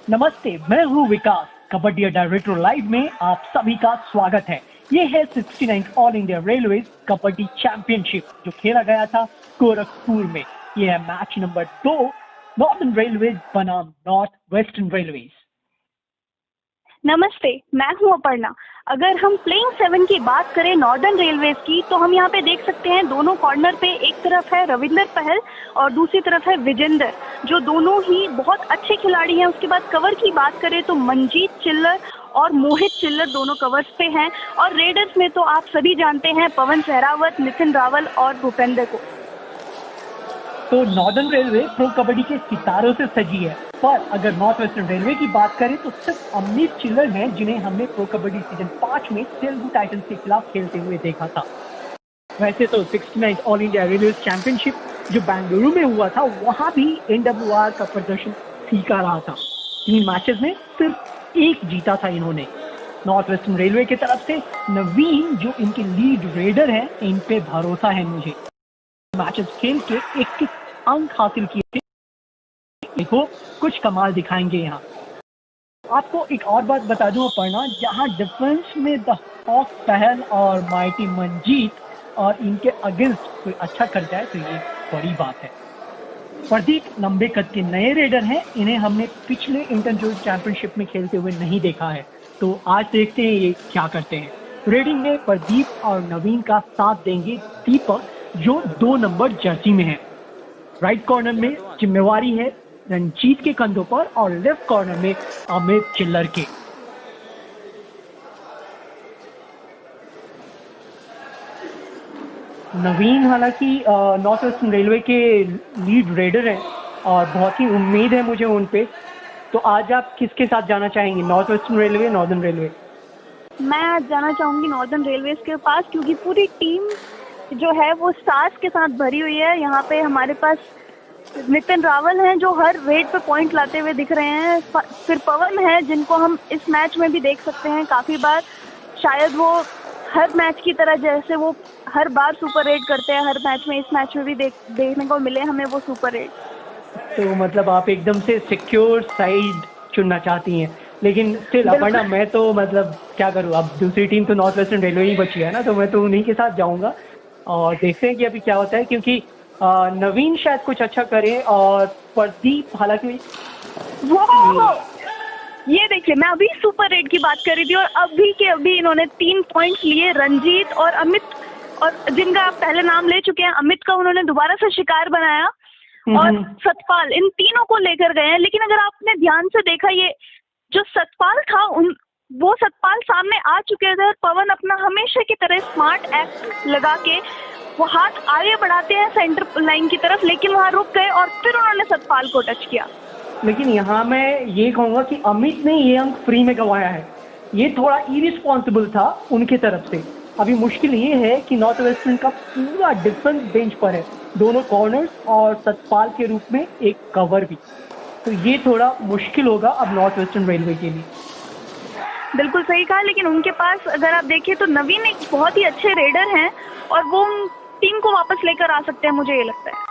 नमस्ते, मैं हूँ विकास। कबड्डी अड्डा रेट्रो लाइव में आप सभी का स्वागत है। ये है 69 all India railway kabaddi championship जो खेला गया था गोरखपुर में। ये है मैच नंबर 2 नॉर्दर्न रेलवेज बनाम नॉर्थ वेस्टर्न रेलवेज। नमस्ते, मैं हूं अपर्णा। अगर हम प्लेइंग 7 की बात करें नॉर्दर्न रेलवेज की, तो हम यहां पे देख सकते हैं दोनों कॉर्नर पे एक तरफ है रविंदर पहल और दूसरी तरफ है विजेंदर, जो दोनों ही बहुत अच्छे खिलाड़ी हैं। उसके बाद कवर की बात करें तो मंजीत चिल्लर और मोहित चिल्लर दोनों कवर्स पे हैं। और रेडर्स में तो आप सभी जानते हैं पवन सहरावत, नितिन रावल और भूपेंद्र को। तो नॉर्दर्न रेलवे प्रो कबड्डी के सितारों से सजी है, पर अगर नॉर्थ वेस्टर्न रेलवे की बात करें तो सिर्फ अमित चिल्लर हैं जिन्हें हमने प्रो कबड्डी सीजन 5 में तेलुगु टाइटंस के खिलाफ खेलते हुए देखा था। वैसे तो 69 ऑल इंडिया रेलवे चैंपियनशिप जो बेंगलुरु में हुआ था, वहां भी NWR का प्रदर्शन फीका रहा था। 3 मैचेस में सिर्फ 1 जीता था इन्होंने। नॉर्थ वेस्टर्न रेलवे की तरफ से नवीन जो इनके लीड रेडर हैं, इन पे भरोसा है मुझे। मैचेस खेल के 21 अंक हासिल किए थे। देखो कुछ कमाल दिखाएंगे यहाँ। आपको एक और बात बता दूं अपर्णा, जहाँ डिफेंस में द हॉक पहल और माइटी मंजीत और इनके अगेंस्ट कोई अच्छा कर जाए तो ये बड़ी बात है। प्रदीप लंबे कद के नए रेडर हैं, इन्हें हमने पिछले इंटरजोन चैंपियनशिप में खेलते हुए नहीं देखा है, तो आज देखते हैं ये क्या करते हैं। रेडिंग में प्रदीप और नवीन का साथ देंगे दीपक, जो 2 नंबर जर्सी में है। राइट कॉर्नर में जिम्मेवारी है रंजीत के कंधों पर और लेफ्ट कॉर्नर में अमित चिल्लर के। नवीन हालांकि नॉर्थ वेस्टर्न रेलवे के लीड रेडर हैं और बहुत ही उम्मीद है मुझे उन पे। तो आज आप किसके साथ जाना चाहेंगे, north western railway, northern railway? मैं आज जाना चाहूंगी नॉर्दर्न रेलवेज के पास, क्योंकि पूरी टीम जो है वो सास के साथ भरी हुई है। यहाँ पे हमारे पास नितिन रावल हैं जो हर रेड पे पॉइंट लाते हुए दिख रहे हैं। फिर पवन है जिनको हम इस मैच में भी देख सकते हैं काफ़ी बार। शायद वो हर मैच की तरह जैसे वो हर बार सुपर रेड करते हैं हर मैच में, इस मैच में भी देखने को मिले हमें वो सुपर रेड। तो मतलब आप एकदम से सिक्योर साइड चुनना चाहती हैं, लेकिन स्टिल अपर्णा मैं तो मतलब क्या करूँ, अब दूसरी टीम तो नॉर्थ वेस्टर्न रेलवे ही बची है ना, तो मैं तो उन्हीं के साथ जाऊँगा और देखते हैं कि अभी क्या होता है। क्योंकि नवीन शायद कुछ अच्छा करे और प्रदीप हालांकि वो ये देखिए, मैं अभी सुपर रेड की बात कर रही थी और अभी के अभी इन्होंने 3 पॉइंट्स लिए। रंजीत और अमित, और जिनका आप पहले नाम ले चुके हैं, अमित का उन्होंने दोबारा से शिकार बनाया और सतपाल, इन तीनों को लेकर गए हैं। लेकिन अगर आपने ध्यान से देखा, ये जो सतपाल था वो सतपाल सामने आ चुके थे और पवन अपना हमेशा की तरह स्मार्ट एक्ट लगा के वो हाथ आगे बढ़ाते हैं सेंटर लाइन की तरफ, लेकिन वहाँ रुक गए और फिर उन्होंने सतपाल को टच किया। लेकिन यहाँ मैं ये कहूँगा कि अमित ने ये अंक फ्री में गंवाया है। ये थोड़ा इरिस्पॉन्सिबल था उनके तरफ से। अभी मुश्किल ये है कि नॉर्थ वेस्टर्न का पूरा डिफेंस बेंच पर है, दोनों कॉर्नर्स और सतपाल के रूप में एक कवर भी, तो ये थोड़ा मुश्किल होगा अब नॉर्थ वेस्टर्न रेलवे के लिए। बिल्कुल सही कहा, लेकिन उनके पास अगर आप देखिए तो नवीन एक बहुत ही अच्छे रेडर हैं और वो टीम को वापस लेकर आ सकते हैं, मुझे ये लगता है।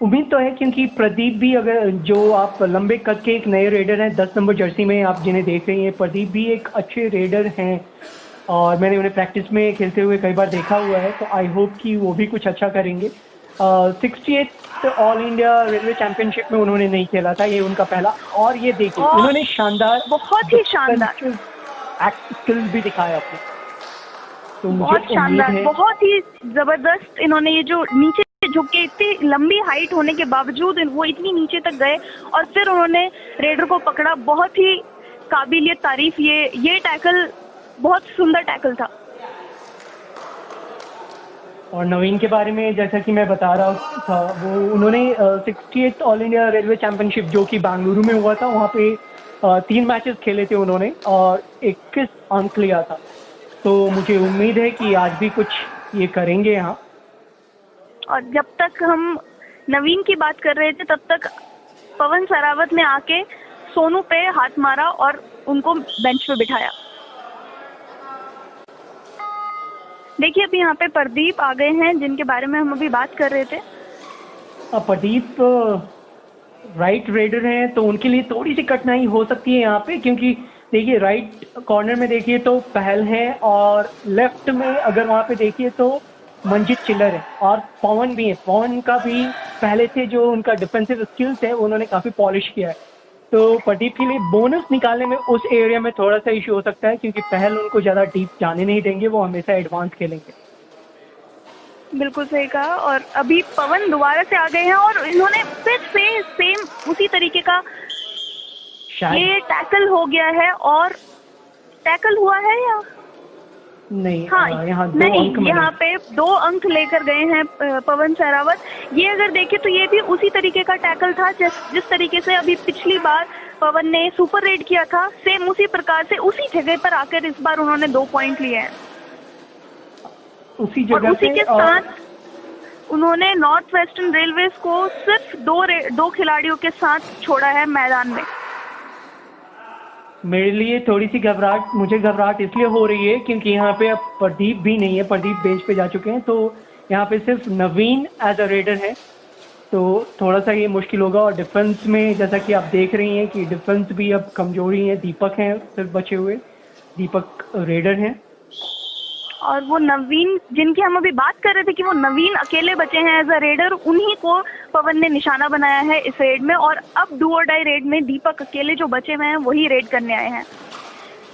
उम्मीद तो है, क्योंकि प्रदीप भी, अगर जो आप लंबे कद के एक नए रेडर हैं 10 नंबर जर्सी में आप जिन्हें देख रही हैं, प्रदीप भी एक अच्छे रेडर हैं और मैंने उन्हें प्रैक्टिस में खेलते हुए कई बार देखा हुआ है, तो आई होप कि वो भी कुछ अच्छा करेंगे। 68 ऑल इंडिया रेलवे चैंपियनशिप में उन्होंने नहीं खेला था, ये उनका पहला, और ये देखिए उन्होंने शानदार, बहुत ही शानदार स्किल्स भी दिखाया अपने, तो बहुत शानदार, बहुत ही जबरदस्त। इन्होंने ये जो नीचे झुक के इतनी लंबी हाइट होने के बावजूद वो इतनी नीचे तक गए और फिर उन्होंने रेडर को पकड़ा, बहुत ही काबिलियत तारीफ। ये टैकल बहुत सुंदर टैकल था। और नवीन के बारे में जैसा कि मैं बता रहा था, वो उन्होंने 68 ऑल इंडिया रेलवे चैंपियनशिप जो कि बेंगलुरु में हुआ था, वहाँ पे 3 मैचेस खेले थे उन्होंने और 21 अंक लिया था, तो मुझे उम्मीद है कि आज भी कुछ ये करेंगे यहाँ। और जब तक हम नवीन की बात कर रहे थे तब तक पवन सहरावत ने आके सोनू पे हाथ मारा और उनको बेंच पे बिठाया। देखिए अभी यहाँ पे प्रदीप आ गए हैं जिनके बारे में हम अभी बात कर रहे थे। प्रदीप राइट रेडर हैं तो उनके लिए थोड़ी सी कठिनाई हो सकती है यहाँ पे, क्योंकि देखिए राइट कॉर्नर में देखिए तो पहल है, और लेफ्ट में अगर वहाँ पे देखिए तो मंजीत चिल्लर है और पवन भी है। पवन का भी पहले से जो उनका डिफेंसिव स्किल्स है उन्होंने काफ़ी पॉलिश किया है, तो प्रदीप के लिए बोनस निकालने में उस एरिया में थोड़ा सा इशू हो सकता है, क्योंकि पहल उनको ज़्यादा डीप जाने नहीं देंगे, वो हमेशा एडवांस खेलेंगे। बिल्कुल सही कहा। और अभी पवन दोबारा से आ गए हैं और इन्होंने फिर से सेम उसी तरीके का ये टैकल हो गया है, और टैकल हुआ है या नहीं? हाँ, यहाँ नहीं, यहाँ पे 2 अंक लेकर गए हैं पवन सहरावत। ये अगर देखें तो ये भी उसी तरीके का टैकल था जिस तरीके से अभी पिछली बार पवन ने सुपर रेड किया था, सेम उसी प्रकार से उसी जगह पर आकर इस बार उन्होंने 2 पॉइंट लिए हैं। उसी जगह और उसी के साथ उन्होंने नॉर्थ वेस्टर्न रेलवेज को सिर्फ 2 खिलाड़ियों के साथ छोड़ा है मैदान में। मेरे लिए थोड़ी सी मुझे घबराहट इसलिए हो रही है क्योंकि यहाँ पे अब प्रदीप भी नहीं है, प्रदीप बेंच पे जा चुके हैं, तो यहाँ पे सिर्फ नवीन एज अ रेडर है, तो थोड़ा सा ये मुश्किल होगा। और डिफेंस में जैसा कि आप देख रही हैं कि डिफेंस भी अब कमजोरी है, दीपक हैं सिर्फ बचे हुए, दीपक रेडर हैं। और वो नवीन जिनकी हम अभी बात कर रहे थे कि वो नवीन अकेले बचे हैं एज अ रेडर, उन्हीं को पवन ने निशाना बनाया है इस रेड में। और अब डू और डाई रेड में दीपक अकेले जो बचे हुए हैं वही रेड करने आए हैं।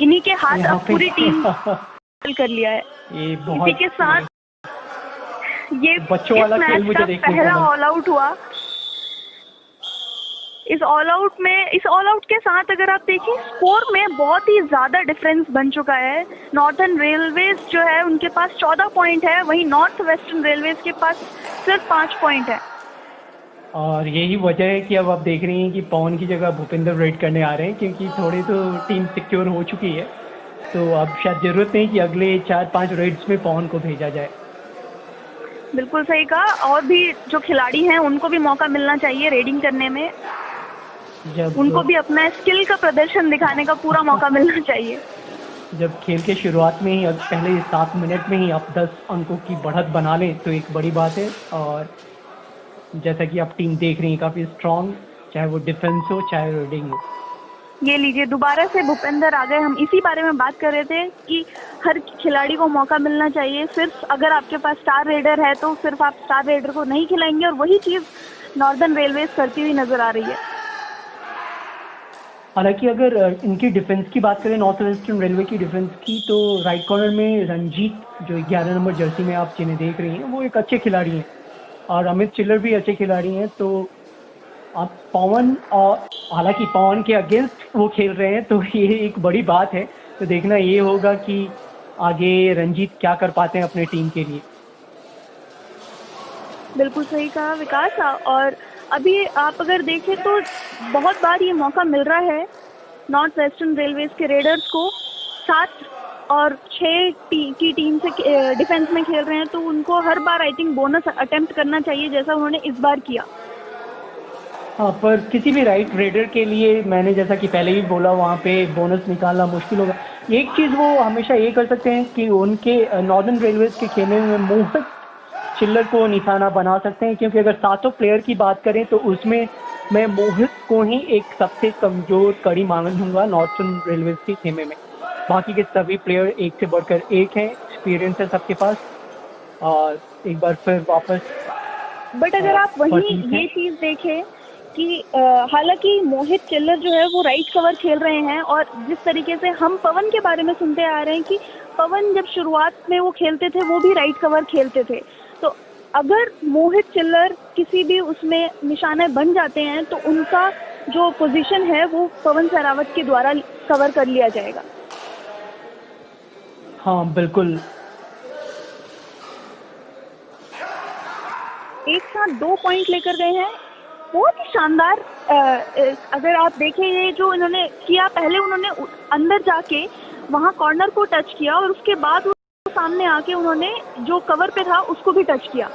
इन्हीं के हाथ अब पूरी टीम कर लिया है। इसी के साथ ये बच्चों वाला खेल मुझे देखने को पहला ऑल आउट हुआ। इस ऑल आउट के साथ अगर आप देखिए स्कोर में बहुत ही ज़्यादा डिफरेंस बन चुका है। नॉर्थर्न रेलवेज जो है उनके पास 14 पॉइंट है, वहीं नॉर्थ वेस्टर्न रेलवेज के पास सिर्फ 5 पॉइंट है। और यही वजह है कि अब आप देख रही हैं कि पवन की जगह भूपेंद्र रेड करने आ रहे हैं, क्योंकि थोड़े तो टीम सिक्योर हो चुकी है, तो अब शायद ज़रूरत नहीं कि अगले 4-5 रेड्स में पवन को भेजा जाए। बिल्कुल सही कहा। और भी जो खिलाड़ी हैं उनको भी मौका मिलना चाहिए रेडिंग करने में, उनको भी अपना स्किल का प्रदर्शन दिखाने का पूरा मौका मिलना चाहिए। जब खेल के शुरुआत में ही पहले 7 मिनट में ही आप 10 अंकों की बढ़त बना लें तो एक बड़ी बात है। और जैसा कि आप टीम देख रही हैं काफ़ी स्ट्रांग, चाहे वो डिफेंस हो चाहे रेडिंग हो। ये लीजिए दोबारा से भूपेंद्र आ गए। हम इसी बारे में बात कर रहे थे कि हर खिलाड़ी को मौका मिलना चाहिए। सिर्फ अगर आपके पास स्टार रेडर है तो सिर्फ आप स्टार रेडर को नहीं खिलाएंगे, और वही चीज़ नॉर्दर्न रेलवेज करती हुई नजर आ रही है। हालांकि अगर इनकी डिफेंस की बात करें, नॉर्थ वेस्टर्न रेलवे की डिफेंस की, तो राइट कॉर्नर में रंजीत जो 11 नंबर जर्सी में आप जिन्हें देख रही हैं वो एक अच्छे खिलाड़ी हैं, और अमित चिल्लर भी अच्छे खिलाड़ी हैं। तो आप पवन, और हालांकि पवन के अगेंस्ट वो खेल रहे हैं तो ये एक बड़ी बात है। तो देखना ये होगा कि आगे रंजीत क्या कर पाते हैं अपने टीम के लिए। बिल्कुल सही कहा विकास। और अभी आप अगर देखें तो बहुत बार ये मौका मिल रहा है नॉर्थ वेस्टर्न रेलवेज के रेडर्स को। 7 और 6 की टीम से डिफेंस में खेल रहे हैं, तो उनको हर बार आई थिंक बोनस अटेम्प्ट करना चाहिए जैसा उन्होंने इस बार किया। हाँ, पर किसी भी राइट रेडर के लिए मैंने जैसा कि पहले ही बोला, वहाँ पे बोनस निकालना मुश्किल होगा। एक चीज़ वो हमेशा ये कर सकते हैं कि उनके नॉर्दर्न रेलवेज के खेमे में मोहित चिल्लर को निशाना बना सकते हैं, क्योंकि अगर 7 प्लेयर की बात करें तो उसमें मैं मोहित को ही एक सबसे कमज़ोर कड़ी मानूंगा नॉर्थर्न रेलवेज के खेमे में। बाकी के सभी प्लेयर एक से बढ़कर एक हैं, एक्सपीरियंस है सबके पास। और एक बार फिर वापस बट अगर आप वहीं ये चीज़ देखें कि हालांकि मोहित चिल्लर जो है वो राइट कवर खेल रहे हैं, और जिस तरीके से हम पवन के बारे में सुनते आ रहे हैं कि पवन जब शुरुआत में वो खेलते थे वो भी राइट कवर खेलते थे, तो अगर मोहित चिल्लर किसी भी उसमें निशाने बन जाते हैं तो उनका जो पोजीशन है वो पवन सहरावत के द्वारा कवर कर लिया जाएगा। हाँ बिल्कुल। एक साथ 2 पॉइंट लेकर गए हैं, बहुत ही शानदार। अगर आप देखें ये जो इन्होंने किया, पहले उन्होंने अंदर जाके वहाँ कॉर्नर को टच किया और उसके बाद सामने आके उन्होंने जो कवर पे था उसको भी टच किया।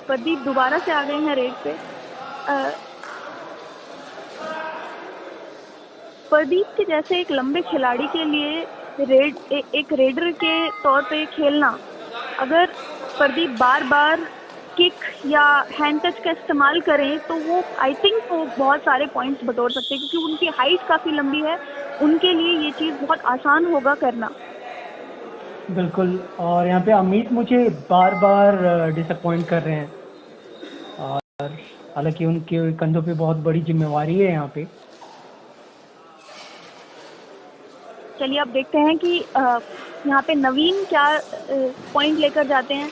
प्रदीप दोबारा से आ गए हैं रेड पे। प्रदीप के जैसे एक लंबे खिलाड़ी के लिए एक रेडर के तौर पे खेलना, अगर प्रदीप बार बार किक या हैंड टच का इस्तेमाल करें तो वो आई थिंक वो बहुत सारे पॉइंट्स बटोर सकते हैं, क्योंकि उनकी हाइट काफ़ी लंबी है, उनके लिए ये चीज़ बहुत आसान होगा करना। बिल्कुल। और यहाँ पे अमित मुझे बार बार डिसअपॉइंट कर रहे हैं, और हालांकि उनके कंधों पे बहुत बड़ी जिम्मेवारी है यहाँ पे। चलिए अब देखते हैं कि यहाँ पे नवीन क्या पॉइंट लेकर जाते हैं।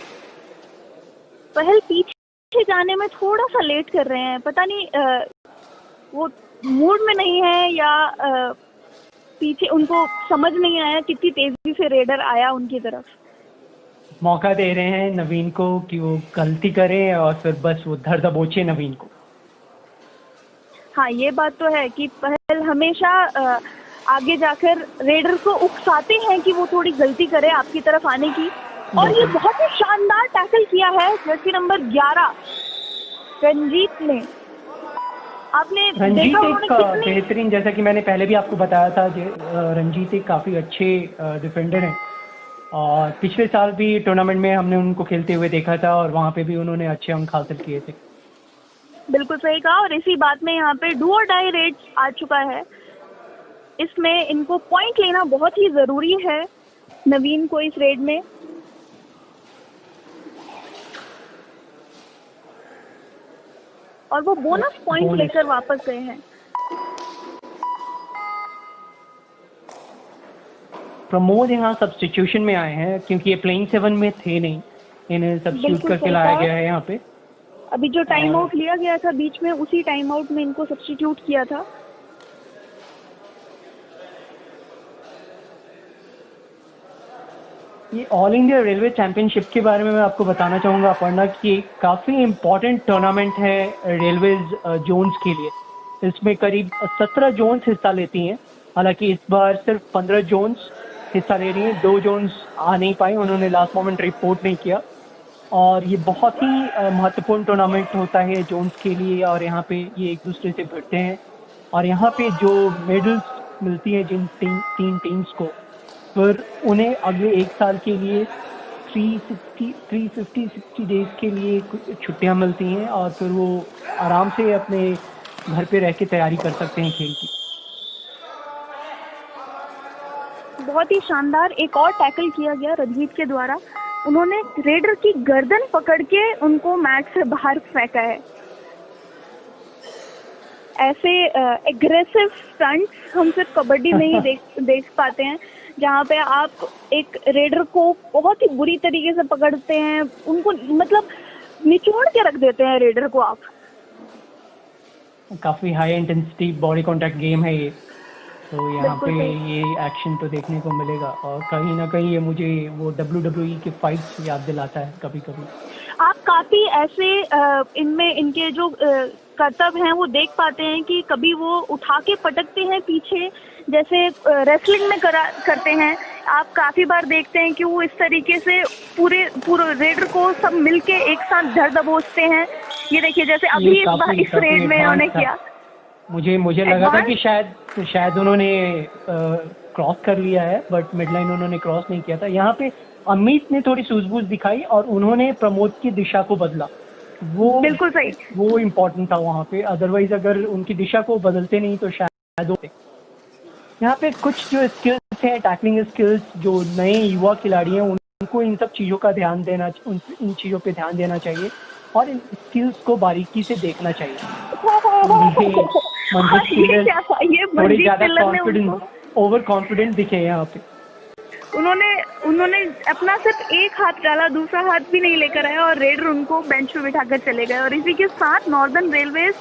पहल पीछे जाने में थोड़ा सा लेट कर रहे हैं, पता नहीं वो मूड में नहीं है या पीछे उनको समझ नहीं आया कितनी तेजी से रेडर आया उनकी तरफ। मौका दे रहे हैं नवीन को कि वो गलती करे और फिर बस वो धर दबोचे नवीन को। हाँ, ये बात तो है कि पहल हमेशा आगे जाकर रेडर को उकसाते हैं कि वो थोड़ी गलती करे आपकी तरफ आने की। और ये बहुत ही शानदार टैकल किया है जर्सी नंबर 11 रंजीत ने। आपने रंजीत एक बेहतरीन, जैसा कि मैंने पहले भी आपको बताया था, रंजीत एक काफ़ी अच्छे डिफेंडर हैं, और पिछले साल भी टूर्नामेंट में हमने उनको खेलते हुए देखा था और वहाँ पे भी उन्होंने अच्छे अंक हासिल किए थे। बिल्कुल सही कहा, और इसी बात में यहाँ पे डू और डाई रेड आ चुका है। इसमें इनको पॉइंट लेना बहुत ही ज़रूरी है नवीन को इस रेड में। और वो बोनस पॉइंट लेकर वापस गए हैं। प्रमोद यहाँ सब्स्टिट्यूशन में आए हैं क्योंकि ये प्लेइंग 7 में थे नहीं, इन्हें सब्स्टिट्यूट करके लाया गया है यहाँ पे। अभी जो टाइम आउट लिया गया था बीच में, उसी टाइम आउट में इनको सब्स्टिट्यूट किया था। ये ऑल इंडिया रेलवे चैंपियनशिप के बारे में मैं आपको बताना चाहूँगा अपर्णा कि काफ़ी इम्पोर्टेंट टूर्नामेंट है रेलवेज जोन्स के लिए। इसमें करीब 17 जोन्स हिस्सा लेती हैं, हालांकि इस बार सिर्फ 15 जोन्स हिस्सा ले रही हैं। 2 जोन्स आ नहीं पाए, उन्होंने लास्ट मोमेंट रिपोर्ट नहीं किया। और ये बहुत ही महत्वपूर्ण टूर्नामेंट होता है जोन्स के लिए, और यहाँ पे ये एक दूसरे से भिड़ते हैं, और यहाँ पे जो मेडल्स मिलती हैं जिन तीन टीम्स को, फिर उन्हें अगले 1 साल के लिए 350-60 डेज के लिए छुट्टियां मिलती हैं, और फिर वो आराम से अपने घर पे रह के तैयारी कर सकते हैं खेल की। बहुत ही शानदार एक और टैकल किया गया रंजीत के द्वारा। उन्होंने रेडर की गर्दन पकड़ के उनको मैच से बाहर फेंका है। ऐसे एग्रेसिव स्टंट्स हम सिर्फ कबड्डी में ही देख पाते हैं, जहाँ पे आप एक रेडर को बहुत ही बुरी तरीके से पकड़ते हैं, उनको मतलब निचोड़ के रख देते हैं रेडर को आप। काफ़ी high intensity body contact game है ये, तो यहाँ पे ये एक्शन तो देखने को मिलेगा, और कहीं ना कहीं ये मुझे वो WWE के फाइट्स याद दिलाता है कभी कभी। आप काफ़ी ऐसे इनमें इनके जो करतब हैं वो देख पाते हैं कि कभी वो उठा के पटकते हैं पीछे, जैसे रेसलिंग में करते हैं। आप काफ़ी बार देखते हैं कि वो इस तरीके से पूरे रेडर को सब मिलके एक साथ धर दबोचते हैं। ये देखिए जैसे अभी इस रेड में उन्होंने किया। मुझे लगा था कि शायद उन्होंने क्रॉस कर लिया है, बट मिडलाइन उन्होंने क्रॉस नहीं किया था। यहाँ पे अमित ने थोड़ी सूझबूझ दिखाई और उन्होंने प्रमोद की दिशा को बदला, वो बिल्कुल सही, वो इम्पोर्टेंट था वहाँ पे। अदरवाइज अगर उनकी दिशा को बदलते नहीं तो शायद होते। यहाँ पे कुछ जो स्किल्स हैं, टैकलिंग स्किल्स, जो नए युवा खिलाड़ी हैं उनको इन सब चीज़ों का ध्यान देना, इन चीज़ों पे ध्यान देना चाहिए और इन स्किल्स को बारीकी से देखना चाहिए। थोड़ी ज़्यादा कॉन्फिडेंस, ओवर कॉन्फिडेंट दिखे यहाँ पे। उन्होंने अपना सिर्फ एक हाथ डाला, दूसरा हाथ भी नहीं लेकर आया और रेडर उनको बेंच पे बिठाकर चले गए। और इसी के साथ नॉर्दर्न रेलवेज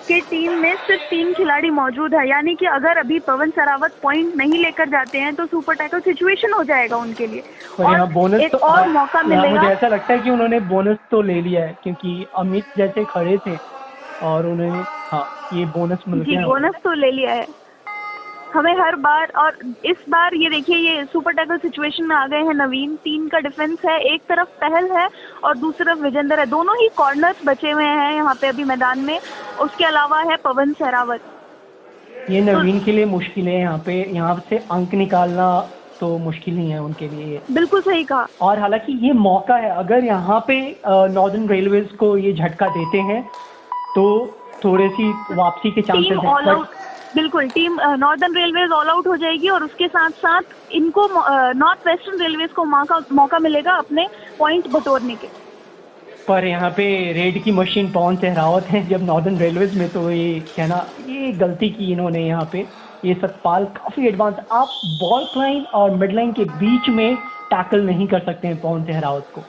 के टीम में सिर्फ 3 खिलाड़ी मौजूद है, यानी कि अगर अभी पवन सरावत पॉइंट नहीं लेकर जाते हैं तो सुपर टैकल सिचुएशन हो जाएगा उनके लिए। और बोनस एक और मौका मिलेगा। मुझे ऐसा लगता है कि उन्होंने बोनस तो ले लिया है, क्योंकि अमित जैसे खड़े थे और उन्हें ये बोनस मिल गया। जी, बोनस तो ले लिया है। हमें हर बार, और इस बार ये देखिए ये सुपर टैकल सिचुएशन में आ गए हैं नवीन। 3 का डिफेंस है, एक तरफ पहल है और दूसरी तरफ विजेंदर है। दोनों ही कॉर्नर्स बचे हुए हैं यहाँ पे अभी मैदान में। उसके अलावा है पवन सहरावत। ये नवीन के लिए मुश्किल है यहाँ पे, यहाँ से अंक निकालना तो मुश्किल ही है उनके लिए। बिल्कुल सही कहा। और हालांकि ये मौका है, अगर यहाँ पे नॉर्दर्न रेलवेज को ये झटका देते हैं तो थोड़ी सी वापसी के चांसेस टीम ऑल आउट, बिल्कुल team northern railways all out हो जाएगी और उसके साथ साथ इनको नॉर्थ वेस्टर्न रेलवेज को मौका मिलेगा अपने पॉइंट बटोरने के। पर यहाँ पे रेड की मशीन पवन सहरावत है जब नॉर्दर्न रेलवेज में, तो ये कहना ये गलती की इन्होंने यहाँ पे। ये सतपाल काफ़ी एडवांस, आप बॉल लाइन और मिड लाइन के बीच में टैकल नहीं कर सकते हैं पवन सहरावत को।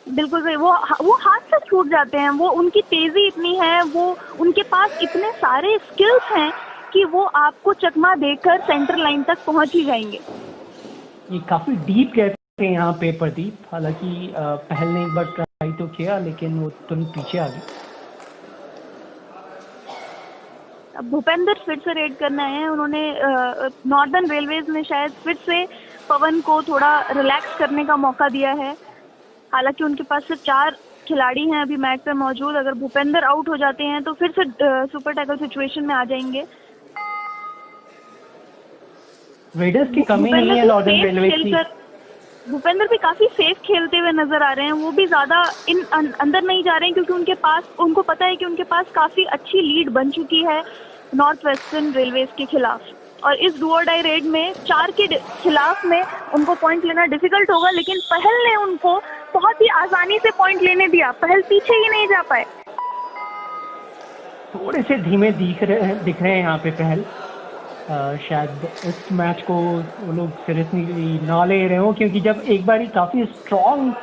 बिल्कुल सही, वो हाथ से छूट जाते हैं, वो उनकी तेजी इतनी है, वो उनके पास इतने सारे स्किल्स हैं कि वो आपको चकमा देकर सेंटर लाइन तक पहुंच ही जाएंगे। ये काफ़ी डीप गए थे यहाँ पे प्रदीप, हालांकि पहल ने एक बार ट्राई तो किया लेकिन वो तुरंत पीछे आ गई। अब भूपेंद्र फिर से रेड करना है, उन्होंने नॉर्दर्न रेलवेज ने शायद फिर से पवन को थोड़ा रिलैक्स करने का मौका दिया है। हालांकि उनके पास सिर्फ 4 खिलाड़ी हैं अभी मैच पे मौजूद, अगर भूपेंद्र आउट हो जाते हैं तो फिर से सुपर टैकल सिचुएशन में आ जाएंगे। रेडर्स की कमी नहीं है नॉर्दर्न रेलवे की। भूपेंद्र भी काफी सेफ खेलते हुए नजर आ रहे हैं, वो भी ज्यादा अंदर नहीं जा रहे हैं क्योंकि उनको पता है कि उनके पास काफी अच्छी लीड बन चुकी है नॉर्थ वेस्टर्न रेलवेज के खिलाफ, और इस डू और डाई रेड में 4 के खिलाफ में उनको पॉइंट लेना डिफिकल्ट होगा। लेकिन पहल ने उनको बहुत ही आसानी से पॉइंट लेने दिया, पहल पीछे ही नहीं जा पाए। थोड़े से धीमे दिख रहे हैं यहाँ पे पहल। शायद इस मैच को वो लोग सीरियसली ना ले रहे हो, क्योंकि जब एक बार ही काफ़ी स्ट्रॉन्ग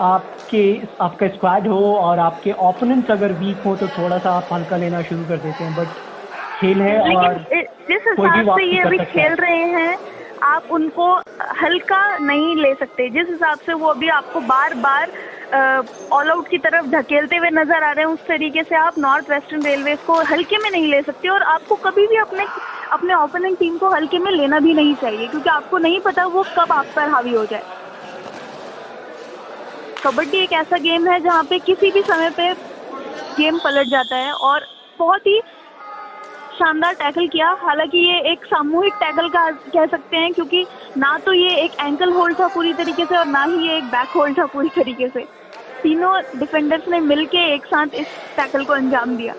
आपका स्क्वाड हो और आपके ओपोनेंट्स अगर वीक हो तो थोड़ा सा आप हल्का लेना शुरू कर देते हैं। बट खेल है और जिस हिसाब से ये अभी खेल रहे हैं आप उनको हल्का नहीं ले सकते। जिस हिसाब से वो अभी आपको बार बार ऑल आउट की तरफ धकेलते हुए नजर आ रहे हैं, उस तरीके से आप नॉर्थ वेस्टर्न रेलवेज को हल्के में नहीं ले सकते, और आपको कभी भी अपने ओपोनेंट टीम को हल्के में लेना भी नहीं चाहिए, क्योंकि आपको नहीं पता वो कब आप पर हावी हो जाए। कबड्डी एक ऐसा गेम है जहाँ पे किसी भी समय पे गेम पलट जाता है, और बहुत ही शानदार टैकल किया। हालांकि ये एक सामूहिक टैकल का कह सकते हैं, क्योंकि ना तो ये एक एंकल होल्ड था पूरी तरीके से और ना ही ये एक बैक होल्ड था पूरी तरीके से। तीनों डिफेंडर्स ने मिलके एक साथ इस टैकल को अंजाम दिया।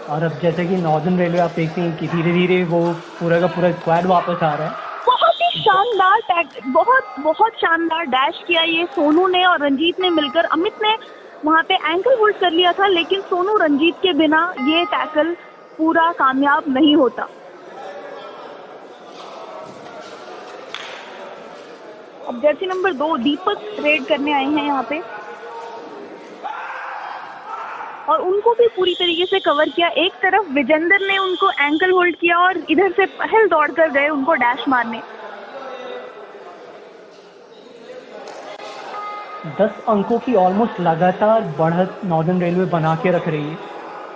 और अब जैसे कि नॉर्दर्न रेलवे आप देखते हैं कि धीरे धीरे वो पूरा का पूरा स्क्वाड वापस आ रहा है। बहुत ही शानदार बहुत शानदार डैश किया ये सोनू ने और रंजीत ने मिलकर। अमित ने वहाँ पे एंकल होल्ड कर लिया था, लेकिन सोनू रंजीत के बिना ये टैकल पूरा कामयाब नहीं होता। अब जर्सी नंबर 2 दीपक रेड करने आए हैं यहाँ पे, और उनको भी पूरी तरीके से कवर किया। एक तरफ विजेंद्र ने उनको एंकल होल्ड किया और इधर से पहल दौड़ कर गए उनको डैश मारने। 10 अंकों की ऑलमोस्ट लगातार बढ़त नॉर्दर्न रेलवे बना के रख रही है।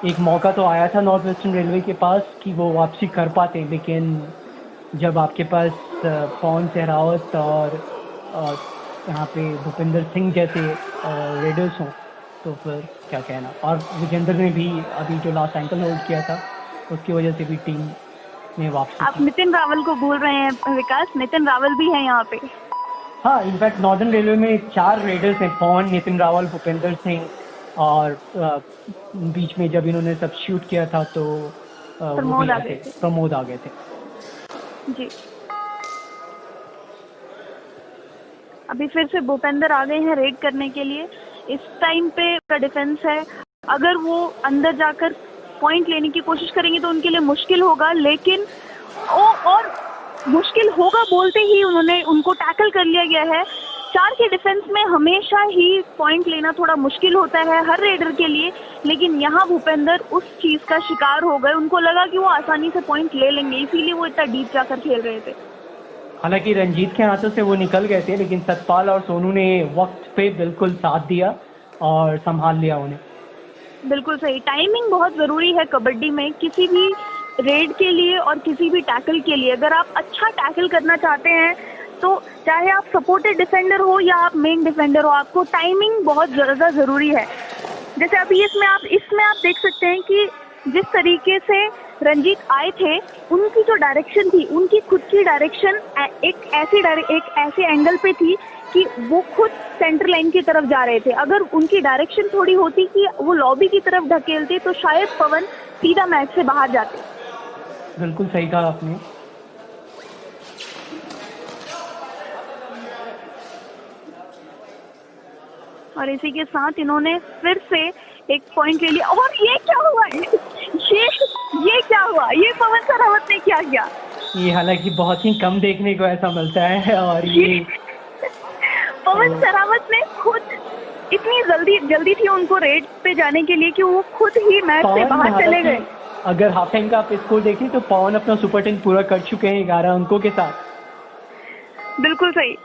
एक मौका तो आया था नॉर्थ वेस्टर्न रेलवे के पास कि वो वापसी कर पाते, लेकिन जब आपके पास पवन सहरावत और यहाँ पे भूपेंद्र सिंह जैसे रेडर्स हों तो फिर क्या कहना। और विजेंद्र ने भी अभी जो लास्ट एंकल होल्ड किया था उसकी वजह से भी टीम ने वापसी। आप नितिन रावल को भूल रहे हैं विकास, नितिन रावल भी हैं यहाँ पे। हाँ, इनफैक्ट नॉर्दर्न रेलवे में 4 रेडर्स हैं, पवन, नितिन रावल, भूपेंद्र सिंह, और बीच में जब इन्होंने सब शूट किया था तो प्रमोद आ गए थे जी। अभी फिर से भूपेंद्र आ गए हैं रेड करने के लिए। इस टाइम पे का डिफेंस है, अगर वो अंदर जाकर पॉइंट लेने की कोशिश करेंगे तो उनके लिए मुश्किल होगा, लेकिन और मुश्किल होगा बोलते ही उनको टैकल कर लिया गया है। 4 के डिफेंस में हमेशा ही पॉइंट लेना थोड़ा मुश्किल होता है हर रेडर के लिए, लेकिन यहाँ भूपेंद्र उस चीज का शिकार हो गए। उनको लगा कि वो आसानी से पॉइंट ले लेंगे, इसीलिए वो इतना डीप जाकर खेल रहे थे। हालांकि रंजीत के हाथों से वो निकल गए थे, लेकिन सतपाल और सोनू ने वक्त पे बिल्कुल साथ दिया और संभाल लिया उन्हें। बिल्कुल सही, टाइमिंग बहुत ज़रूरी है कबड्डी में, किसी भी रेड के लिए और किसी भी टैकल के लिए। अगर आप अच्छा टैकल करना चाहते हैं तो चाहे आप सपोर्टेड डिफेंडर हो या आप मेन डिफेंडर हो, आपको टाइमिंग बहुत ज़्यादा ज़रूरी है। जैसे अभी इसमें आप देख सकते हैं कि जिस तरीके से रंजीत आए थे, उनकी जो डायरेक्शन थी, उनकी खुद की डायरेक्शन एक ऐसे एंगल पे थी कि वो खुद सेंटर लाइन की तरफ जा रहे थे। अगर उनकी डायरेक्शन थोड़ी होती कि वो लॉबी की तरफ ढकेलते तो शायद पवन सीधा मैच से बाहर जाते। बिल्कुल सही कहा आपने। और इसी के साथ इन्होंने फिर से एक पॉइंट ले लिया। और ये क्या हुआ? ये क्या हुआ? ये पवन सरावत ने क्या किया? ये हालांकि बहुत ही कम देखने को ऐसा मिलता है। और ये पवन सरावत ने खुद इतनी जल्दी थी उनको रेड पे जाने के लिए कि वो खुद ही मैच से बाहर चले गए। अगर हाफ टाइम का आप स्कोर देखें तो पवन अपना सुपर 10 पूरा कर चुके हैं 11 अंकों के साथ। बिल्कुल सही,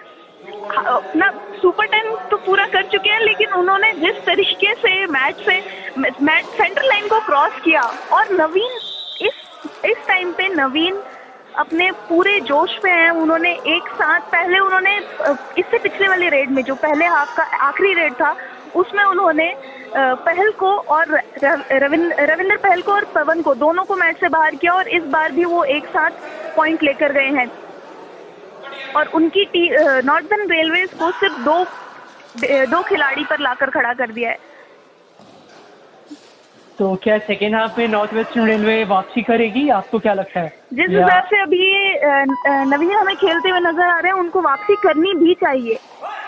अपना सुपर 10 तो पूरा कर चुके हैं, लेकिन उन्होंने जिस तरीके से मैच सेंटर लाइन को क्रॉस किया। और नवीन इस टाइम पे नवीन अपने पूरे जोश पे हैं। उन्होंने एक साथ पहले उन्होंने इससे पिछले वाले रेड में, जो पहले हाफ का आखिरी रेड था, उसमें उन्होंने पहल को और रविंदर पहल को और पवन को, दोनों को मैच से बाहर किया। और इस बार भी वो एक साथ पॉइंट लेकर गए हैं। और उनकी नॉर्दर्न रेलवेज को सिर्फ दो खिलाड़ी पर लाकर खड़ा कर दिया है। तो क्या सेकेंड हाफ में नॉर्थ वेस्टर्न रेलवे वापसी करेगी? आपको क्या लगता है? जिस हिसाब से अभी नवीन हमें खेलते हुए नजर आ रहे हैं, उनको वापसी करनी भी चाहिए।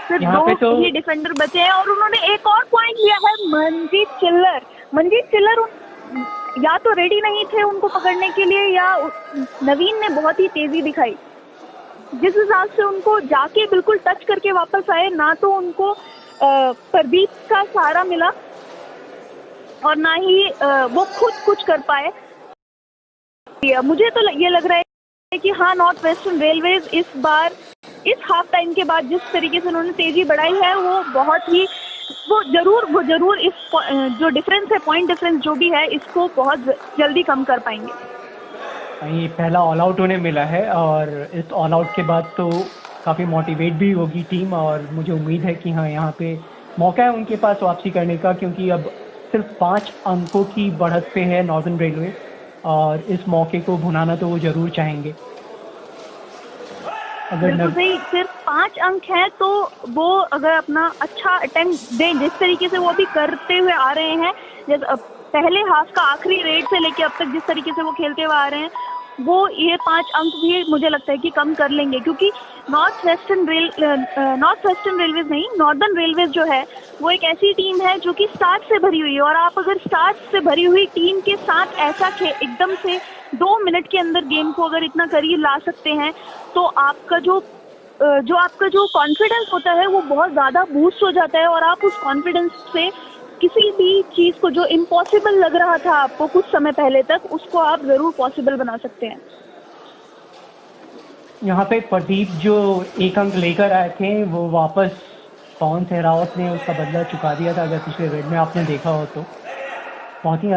सिर्फ दो ही डिफेंडर बचे हैं। और उन्होंने एक और पॉइंट लिया है, मनजीत चिल्लर या तो रेडी नहीं थे उनको पकड़ने के लिए, या नवीन ने बहुत ही तेजी दिखाई। जिस हिसाब से उनको जाके बिल्कुल टच करके वापस आए, ना तो उनको प्रदीप का सहारा मिला और ना ही वो खुद कुछ कर पाए। मुझे तो ये लग रहा है कि हाँ, नॉर्थ वेस्टर्न रेलवेज इस बार इस हाफ टाइम के बाद जिस तरीके से उन्होंने तेजी बढ़ाई है, वो जरूर इस जो डिफरेंस है, पॉइंट डिफरेंस जो भी है, इसको बहुत जल्दी कम कर पाएंगे। ये पहला ऑल आउट उन्हें मिला है और इस ऑल आउट के बाद तो काफ़ी मोटिवेट भी होगी टीम। और मुझे उम्मीद है कि हाँ, यहाँ पे मौका है उनके पास वापसी करने का, क्योंकि अब सिर्फ 5 अंकों की बढ़त पे है नॉर्दर्न रेलवे। और इस मौके को भुनाना तो वो ज़रूर चाहेंगे। अगर सिर्फ 5 अंक हैं तो वो अगर अपना अच्छा अटेम्प्ट दें, जिस तरीके से वो अभी करते हुए आ रहे हैं, जैसे पहले हाफ का आखिरी रेड से लेके अब तक जिस तरीके से वो खेलते हुए आ रहे हैं, वो ये 5 अंक भी मुझे लगता है कि कम कर लेंगे। क्योंकि नॉर्थ वेस्टर्न रेलवेज नहीं, नॉर्दर्न रेलवेज जो है वो एक ऐसी टीम है जो कि स्टार्स से भरी हुई है। और आप अगर स्टार्स से भरी हुई टीम के साथ ऐसा एकदम से 2 मिनट के अंदर गेम को अगर इतना करीब ला सकते हैं, तो आपका जो कॉन्फिडेंस होता है वो बहुत ज़्यादा बूस्ट हो जाता है। और आप उस कॉन्फिडेंस से किसी भी चीज़ को जो इम्पॉसिबल लग रहा था आपको कुछ समय पहले तक, उसको आप ज़रूर पॉसिबल बना सकते हैं। यहाँ पे प्रदीप जो 1 अंक लेकर आए थे, वो वापस पवन सहरावत ने उसका बदला चुका दिया था। अगर पिछले रेड में आपने देखा हो तो बहुत ही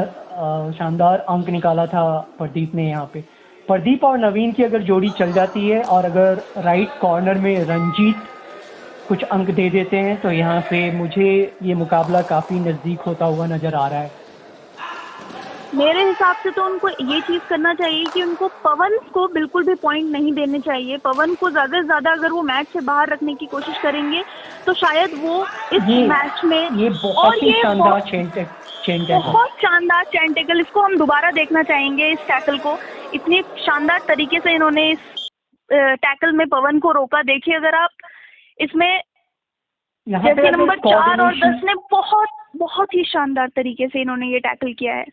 शानदार अंक निकाला था प्रदीप ने। यहाँ पे प्रदीप और नवीन की अगर जोड़ी चल जाती है और अगर राइट कॉर्नर में रंजीत कुछ अंक दे देते हैं, तो यहाँ पे मुझे ये मुकाबला काफ़ी नज़दीक होता हुआ नज़र आ रहा है। मेरे हिसाब से तो उनको ये चीज़ करना चाहिए कि उनको पवन को बिल्कुल भी पॉइंट नहीं देने चाहिए। पवन को ज़्यादा से ज़्यादा अगर वो मैच से बाहर रखने की कोशिश करेंगे तो शायद वो इस मैच में ये बहुत ही शानदार चैन टैकल, इसको हम दोबारा देखना चाहेंगे। इस टैकल को इतनी शानदार तरीके से इन्होंने इस टैकल में पवन को रोका। देखिए, अगर आप इसमें जैसे नंबर 4 और 10 ने बहुत ही शानदार तरीके से इन्होंने ये टैकल किया है।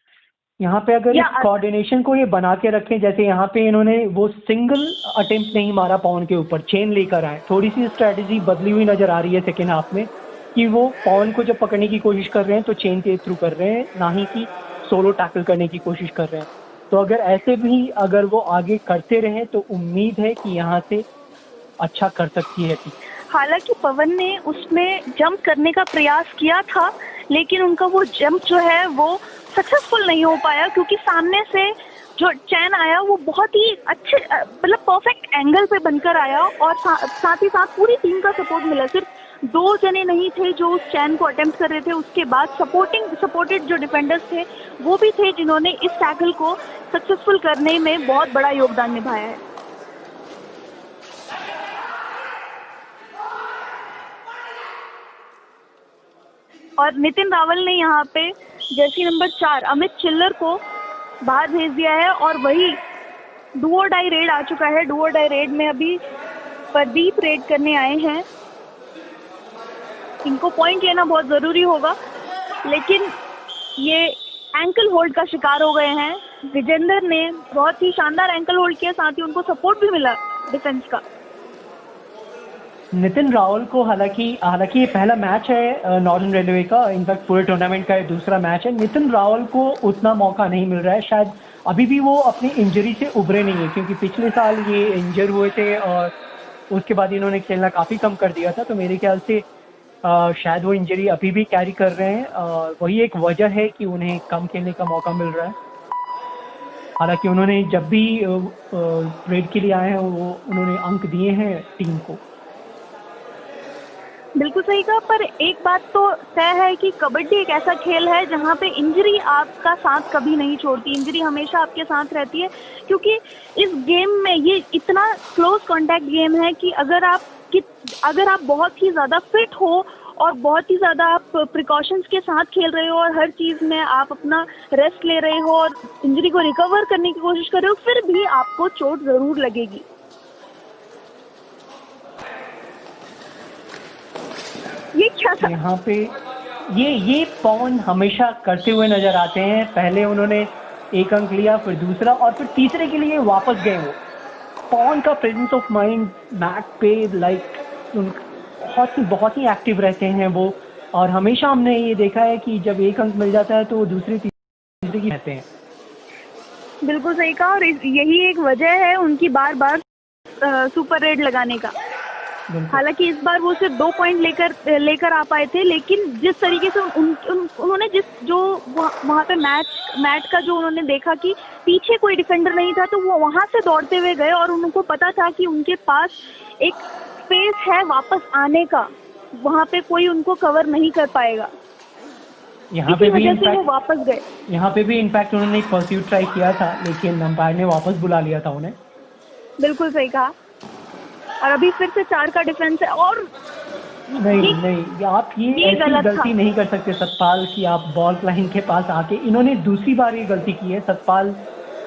यहाँ पे अगर इस कोऑर्डिनेशन को ये बना के रखें, जैसे यहाँ पे इन्होंने वो सिंगल अटेम्प्ट नहीं मारा पवन के ऊपर, चेन लेकर आए। थोड़ी सी स्ट्रेटजी बदली हुई नजर आ रही है सेकेंड हाफ में, कि वो पवन को जब पकड़ने की कोशिश कर रहे हैं तो चेन के थ्रू कर रहे हैं, ना ही कि सोलो टैकल करने की कोशिश कर रहे हैं। तो अगर ऐसे भी अगर वो आगे करते रहें तो उम्मीद है कि यहाँ से अच्छा कर सकती है। हालांकि पवन ने उसमें जंप करने का प्रयास किया था, लेकिन उनका वो जंप जो है वो सक्सेसफुल नहीं हो पाया, क्योंकि सामने से जो चैन आया वो बहुत ही अच्छे, मतलब परफेक्ट एंगल पे बनकर आया। और साथ ही साथ पूरी टीम का सपोर्ट मिला। सिर्फ 2 जने नहीं थे जो उस चैन को अटेम्प्ट कर रहे थे, उसके बाद सपोर्टेड जो डिफेंडर्स थे वो भी थे जिन्होंने इस टैकल को सक्सेसफुल करने में बहुत बड़ा योगदान निभाया है। और नितिन रावल ने यहाँ पे जर्सी नंबर 4 अमित चिल्लर को बाहर भेज दिया है और वही डू और डाई रेड आ चुका है। डू और डाई रेड में अभी प्रदीप रेड करने आए हैं। इनको पॉइंट लेना बहुत ज़रूरी होगा, लेकिन ये एंकल होल्ड का शिकार हो गए हैं। विजेंद्र ने बहुत ही शानदार एंकल होल्ड किया, साथ ही उनको सपोर्ट भी मिला डिफेंस का। नितिन रावल को हालांकि ये पहला मैच है नॉर्दर्न रेलवे का, इनफैक्ट पूरे टूर्नामेंट का ये दूसरा मैच है। नितिन रावल को उतना मौका नहीं मिल रहा है, शायद अभी भी वो अपनी इंजरी से उभरे नहीं है, क्योंकि पिछले साल ये इंजर हुए थे और उसके बाद इन्होंने खेलना काफ़ी कम कर दिया था। तो मेरे ख्याल से शायद वो इंजरी अभी भी कैरी कर रहे हैं। वही एक वजह है कि उन्हें कम खेलने का मौका मिल रहा है। हालांकि उन्होंने जब भी रेड के लिए आए हैं उन्होंने अंक दिए हैं टीम को। बिल्कुल सही कहा, पर एक बात तो तय है कि कबड्डी एक ऐसा खेल है जहाँ पे इंजरी आपका साथ कभी नहीं छोड़ती। इंजरी हमेशा आपके साथ रहती है, क्योंकि इस गेम में ये इतना क्लोज कांटेक्ट गेम है कि अगर आप बहुत ही ज़्यादा फिट हो और बहुत ही ज़्यादा आप प्रिकॉशंस के साथ खेल रहे हो और हर चीज़ में आप अपना रेस्ट ले रहे हो और इंजरी को रिकवर करने की कोशिश कर रहे हो, फिर भी आपको चोट ज़रूर लगेगी। ये क्या था? यहाँ पे ये पवन हमेशा करते हुए नजर आते हैं। पहले उन्होंने एक अंक लिया, फिर दूसरा और फिर तीसरे के लिए वापस गए। वो पवन का प्रेजेंस ऑफ माइंड मैट पे बहुत ही एक्टिव रहते हैं वो, और हमेशा हमने ये देखा है कि जब एक अंक मिल जाता है तो वो दूसरी तीसरी की रहते हैं। बिल्कुल सही कहा, और यही एक वजह है उनकी बार बार सुपर रेड लगाने का। हालांकि इस बार वो सिर्फ 2 पॉइंट लेकर आ पाए थे, लेकिन जिस तरीके से उन्होंने वहाँ पे मैट का जो उन्होंने देखा कि पीछे कोई डिफेंडर नहीं था, तो वो वहाँ से दौड़ते हुए गए और उनको पता था कि उनके पास एक स्पेस है वापस आने का, वहाँ पे कोई उनको कवर नहीं कर पाएगा। यहाँ पे भी वो वापस गए। यहाँ पे भी इनफैक्ट उन्होंने परस्यूट ट्राई किया था, लेकिन अंपायर ने वापस बुला लिया था उन्हें। बिल्कुल सही कहा, और अभी फिर से 4 का डिफेंस है। और नहीं आप ये ऐसी गलती नहीं कर सकते सतपाल कि आप बॉल लाइन के पास आके, इन्होंने दूसरी बार ये गलती की है। सतपाल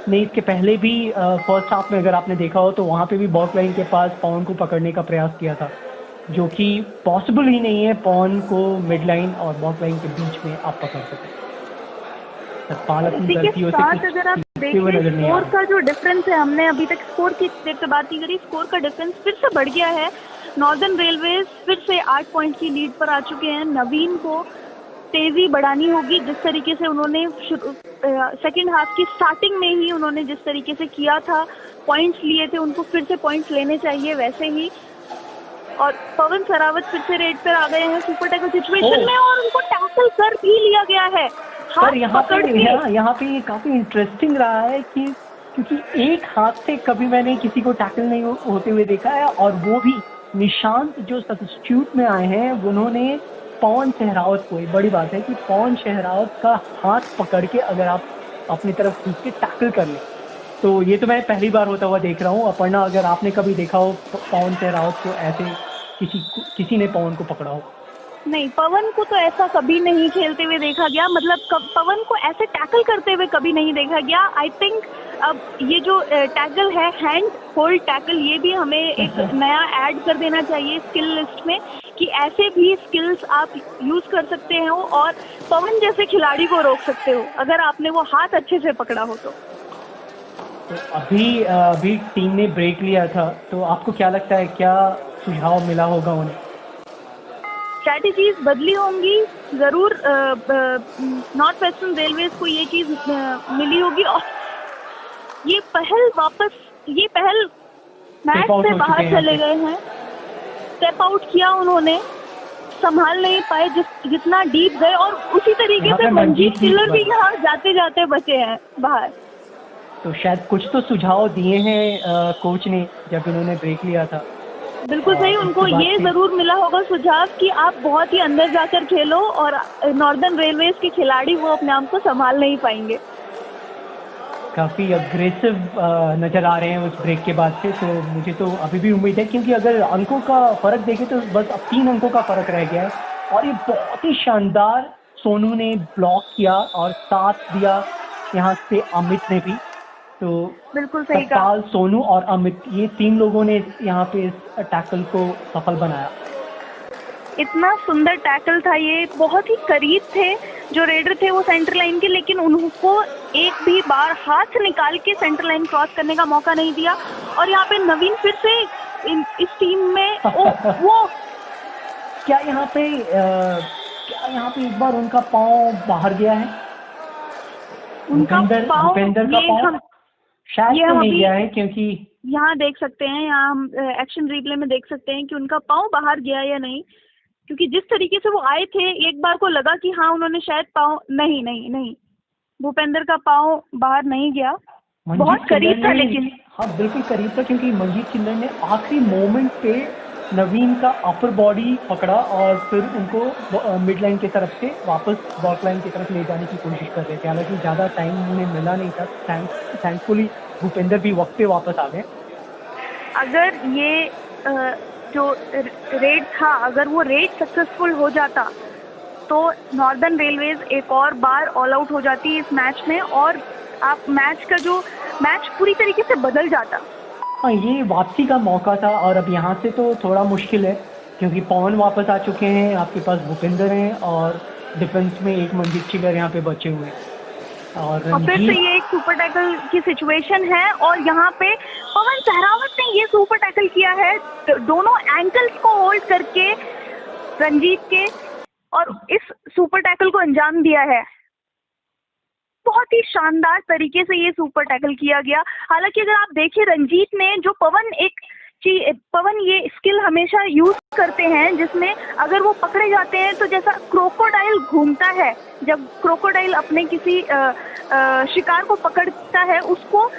ने इसके पहले भी फर्स्ट हाफ में अगर आपने देखा हो तो वहाँ पे भी बॉल लाइन के पास पवन को पकड़ने का प्रयास किया था, जो कि पॉसिबल ही नहीं है पवन को मिड लाइन और बॉल लाइन के बीच में आप पकड़ सकें। सतपाल अपनी गलतियों से अगर आप देखिए स्कोर का जो डिफरेंस है, हमने अभी तक स्कोर की बात नहीं करी, स्कोर का डिफरेंस फिर से बढ़ गया है। नॉर्दर्न रेलवेज फिर से 8 पॉइंट की लीड पर आ चुके हैं। नवीन को तेजी बढ़ानी होगी, जिस तरीके से उन्होंने सेकेंड हाफ की स्टार्टिंग में ही उन्होंने जिस तरीके से किया था, पॉइंट्स लिए थे, उनको फिर से पॉइंट्स लेने चाहिए वैसे ही। और पवन सरावत फिर से रेड पर आ गए हैं सुपर टैकल सिचुएशन में, और उनको टैकल कर भी लिया गया है। पर यहाँ पे ये काफी इंटरेस्टिंग रहा है कि क्योंकि एक हाथ से कभी मैंने किसी को टैकल नहीं होते हुए देखा है, और वो भी निशांत जो सब्स्टिट्यूट में आए हैं उन्होंने पवन सहरावत को, बड़ी बात है कि पवन सहरावत का हाथ पकड़ के अगर आप अपनी तरफ खींच के टैकल कर लें, तो ये तो मैं पहली बार होता हुआ देख रहा हूँ। अपर्णा, अगर आपने कभी देखा हो पवन सहरावत को ऐसे किसी ने पवन को पकड़ा हो? नहीं, पवन को तो ऐसा कभी नहीं खेलते हुए देखा गया, मतलब पवन को ऐसे टैकल करते हुए कभी नहीं देखा गया। आई थिंक अब ये जो टैकल है हैंड होल्ड टैकल, ये भी हमें एक नया ऐड कर देना चाहिए स्किल लिस्ट में, कि ऐसे भी स्किल्स आप यूज कर सकते हो और पवन जैसे खिलाड़ी को रोक सकते हो अगर आपने वो हाथ अच्छे से पकड़ा हो तो। अभी टीम ने ब्रेक लिया था, तो आपको क्या लगता है, क्या सुझाव मिला होगा उन्हें? स्ट्रैटेजीज बदली होंगी ज़रूर। नॉर्थ वेस्टर्न रेलवेज को ये चीज़ मिली होगी, और ये पहल मैच से बाहर चले गए हैं, स्टेप आउट किया उन्होंने, संभाल नहीं पाए जितना डीप गए, और उसी तरीके से मनजीत चिल्लर भी यहाँ जाते जाते बचे हैं बाहर। तो शायद कुछ तो सुझाव दिए हैं कोच ने जब इन्होंने ब्रेक लिया था। बिल्कुल सही। उनको ये जरूर मिला होगा सुझाव कि आप बहुत ही अंदर जाकर खेलो और नॉर्दर्न रेलवेज के खिलाड़ी वो अपने आप को संभाल नहीं पाएंगे। काफ़ी अग्रेसिव नज़र आ रहे हैं उस ब्रेक के बाद से, तो मुझे तो अभी भी उम्मीद है, क्योंकि अगर अंकों का फ़र्क देखें तो बस अब 3 अंकों का फ़र्क रह गया है। और ये बहुत ही शानदार सोनू ने ब्लॉक किया और साथ दिया यहाँ से अमित ने भी। तो बिल्कुल सही कहा। सतपाल, सोनू और अमित, ये 3 लोगों ने यहाँ पे इस टैकल को सफल बनाया। इतना सुंदर टैकल था ये, बहुत ही करीब थे जो रेडर थे वो सेंटर लाइन के, लेकिन उनको एक भी बार हाथ निकाल के सेंटर लाइन क्रॉस करने का मौका नहीं दिया। और यहाँ पे नवीन फिर से इस टीम में वो क्या यहाँ पे एक बार उनका पाँव बाहर गया है? उनका पाँव भूपेंद्र का पाँव शायद तो नहीं गया है, क्योंकि यहाँ देख सकते हैं, यहाँ हम एक्शन रिप्ले में देख सकते हैं कि उनका पाँव बाहर गया या नहीं, क्योंकि जिस तरीके से वो आए थे एक बार को लगा कि हाँ उन्होंने शायद पाँव नहीं, भूपेंद्र का पाँव बाहर नहीं गया। बहुत करीब था, लेकिन हाँ बिल्कुल करीब था, क्योंकि मनजीत चिल्लर ने आखिरी मोमेंट पे नवीन का अपर बॉडी पकड़ा और फिर उनको मिड लाइन की तरफ से वापस बॉल लाइन की तरफ ले जाने की कोशिश कर रहे थे। हालांकि ज़्यादा टाइम उन्हें मिला नहीं था, थैंकफुली भूपेंद्र भी वक्त पे वापस आ गए। अगर ये जो रेड था, अगर वो रेड सक्सेसफुल हो जाता तो नॉर्दर्न रेलवेज एक और बार ऑल आउट हो जाती इस मैच में, और आप मैच पूरी तरीके से बदल जाता। हाँ, ये वापसी का मौका था, और अब यहाँ से तो थोड़ा मुश्किल है, क्योंकि पवन वापस आ चुके हैं, आपके पास भूपेंद्र हैं और डिफेंस में एक मनजीत चिल्लर यहाँ पे बचे हुए हैं। और फिर से ये एक सुपर टैकल की सिचुएशन है, और यहाँ पे पवन सहरावत ने ये सुपर टैकल किया है दोनों एंकल्स को होल्ड करके रंजीत के, और इस सुपर टैकल को अंजाम दिया है। बहुत ही शानदार तरीके से ये सुपर टैकल किया गया। हालांकि अगर आप देखें रंजीत ने जो पवन ये स्किल हमेशा यूज करते हैं, जिसमें अगर वो पकड़े जाते हैं तो जैसा क्रोकोडाइल घूमता है, जब क्रोकोडाइल अपने किसी शिकार को पकड़ता है उसको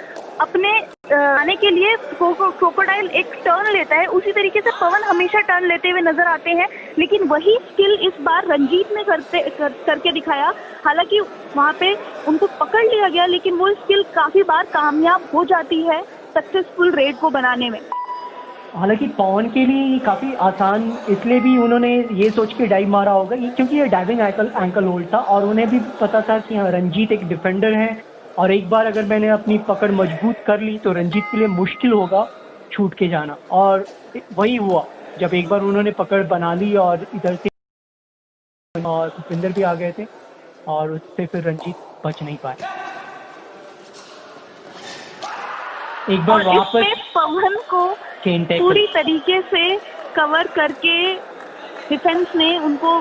अपने आने के लिए क्रोकोडाइल एक टर्न लेता है, उसी तरीके से पवन हमेशा टर्न लेते हुए नजर आते हैं। लेकिन वही स्किल इस बार रंजीत ने करके दिखाया। हालांकि वहाँ पे उनको पकड़ लिया गया, लेकिन वो स्किल काफी बार कामयाब हो जाती है सक्सेसफुल रेड को बनाने में। हालांकि पवन के लिए ये काफ़ी आसान इसलिए भी उन्होंने ये सोच के डाइव मारा होगा, क्योंकि ये डाइविंग एंकल होल्ड था, और उन्हें भी पता था कि हाँ रंजीत एक डिफेंडर है, और एक बार अगर मैंने अपनी पकड़ मजबूत कर ली तो रंजीत के लिए मुश्किल होगा छूट के जाना। और वही हुआ, जब एक बार उन्होंने पकड़ बना ली और इधर से और भूपेंद्र भी आ गए थे, और उससे फिर रंजीत बच नहीं पाए। एक बार वापस पवन को पूरी तरीके से कवर करके डिफेंस ने उनको